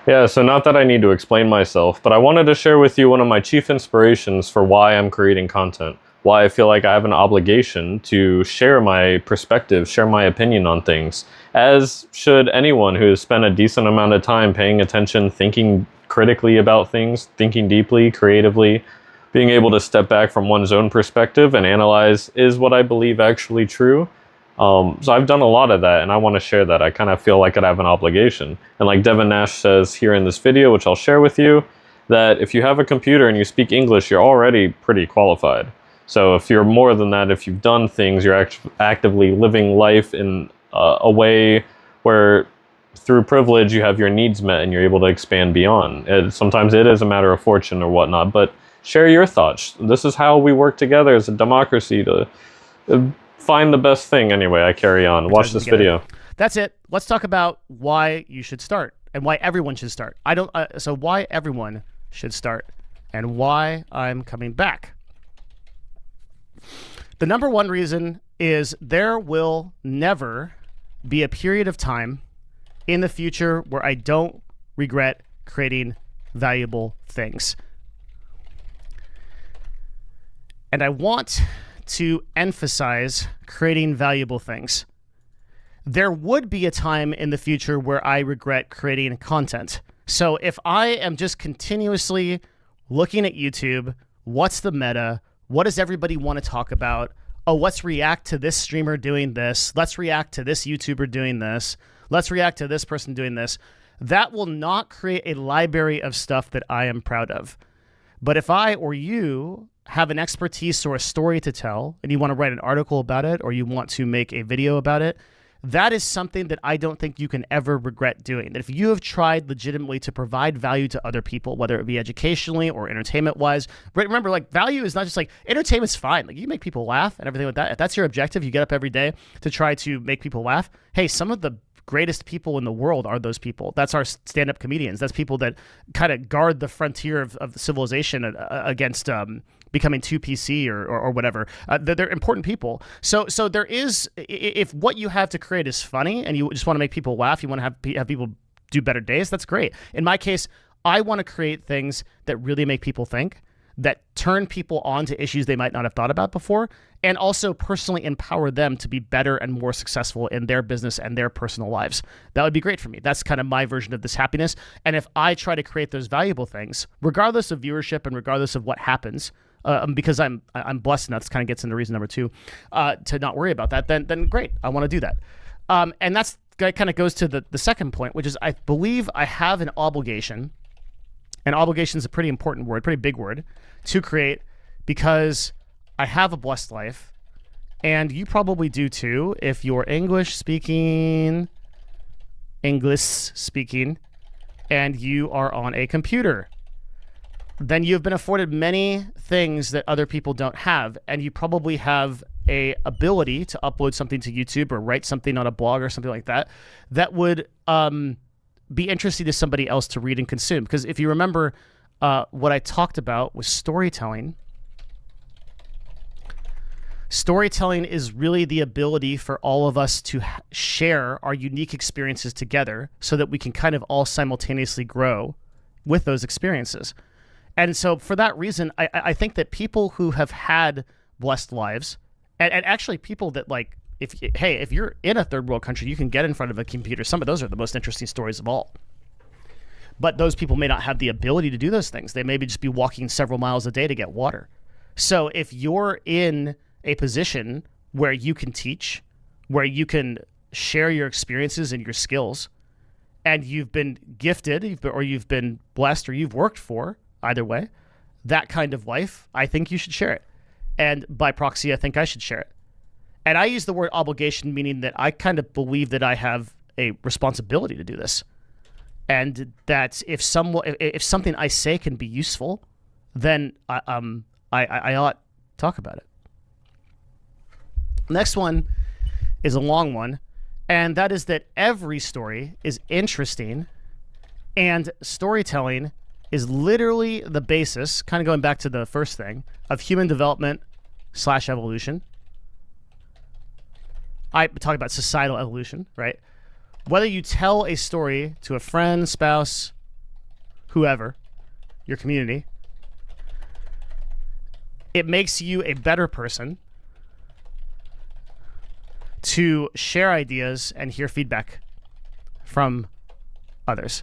Yeah, so not that I need to explain myself, but I wanted to share with you one of my chief inspirations for why I'm creating content. Why I feel like I have an obligation to share my perspective, share my opinion on things, as should anyone who has spent a decent amount of time paying attention, thinking critically about things, thinking deeply, creatively, being able to step back from one's own perspective and analyze, is what I believe actually true? So I've done a lot of that, and I want to share that. I kind of feel like I have an obligation. And like Devin Nash says here in this video, which I'll share with you, that if you have a computer and you speak English, you're already pretty qualified. So if you're more than that, if you've done things, you're actively living life in a way where through privilege you have your needs met and you're able to expand beyond. Sometimes it is a matter of fortune or whatnot, but share your thoughts. This is how we work together as a democracy to find the best thing. Anyway, I carry on. Watch this video. That's it. Let's talk about why you should start and why everyone should start. So why everyone should start and why I'm coming back. The number one reason is there will never be a period of time in the future where I don't regret creating valuable things. And I want to emphasize creating valuable things. There would be a time in the future where I regret creating content. So if I am just continuously looking at YouTube, what's the meta? What does everybody want to talk about? Oh, let's react to this streamer doing this. Let's react to this YouTuber doing this. Let's react to this person doing this. That will not create a library of stuff that I am proud of. But if I or you have an expertise or a story to tell, and you want to write an article about it, or you want to make a video about it, that is something that I don't think you can ever regret doing. That if you have tried legitimately to provide value to other people, whether it be educationally or entertainment-wise, remember, like, value is not just like, entertainment's fine. Like, you make people laugh and everything like that. If that's your objective, you get up every day to try to make people laugh. Hey, some of the greatest people in the world are those people. That's our stand-up comedians. That's people that kind of guard the frontier of civilization against becoming too PC or whatever. They're important people. So there is, if what you have to create is funny and you just want to make people laugh, you want to have people do better days, that's great. In my case, I want to create things that really make people think, that turn people on to issues they might not have thought about before, and also personally empower them to be better and more successful in their business and their personal lives. That would be great for me. That's kind of my version of this happiness. And if I try to create those valuable things, regardless of viewership and regardless of what happens, because I'm blessed enough, this kind of gets into reason number two, to not worry about that, then great, I want to do that. And that kind of goes to the second point, which is I believe I have an obligation, and obligation is a pretty important word, pretty big word, to create, because I have a blessed life, and you probably do too if you're English speaking, and you are on a computer. Then you've been afforded many things that other people don't have, and you probably have a ability to upload something to YouTube or write something on a blog or something like that that would be interesting to somebody else to read and consume. Because if you remember, what I talked about was storytelling. Storytelling is really the ability for all of us to share our unique experiences together so that we can kind of all simultaneously grow with those experiences. And so for that reason, I think that people who have had blessed lives, and actually people that, like, if you're in a third world country, you can get in front of a computer. Some of those are the most interesting stories of all. But those people may not have the ability to do those things. They maybe just be walking several miles a day to get water. So if you're in a position where you can teach, where you can share your experiences and your skills, and you've been gifted, or you've been blessed, or you've worked for, either way, that kind of life, I think you should share it. And by proxy, I think I should share it. And I use the word obligation, meaning that I kind of believe that I have a responsibility to do this. And that if something I say can be useful, then I ought to talk about it. Next one is a long one, and that is that every story is interesting, and storytelling is literally the basis, kind of going back to the first thing, of human development / evolution. I talk about societal evolution, right? Whether you tell a story to a friend, spouse, whoever, your community. It makes you a better person to share ideas and hear feedback from others.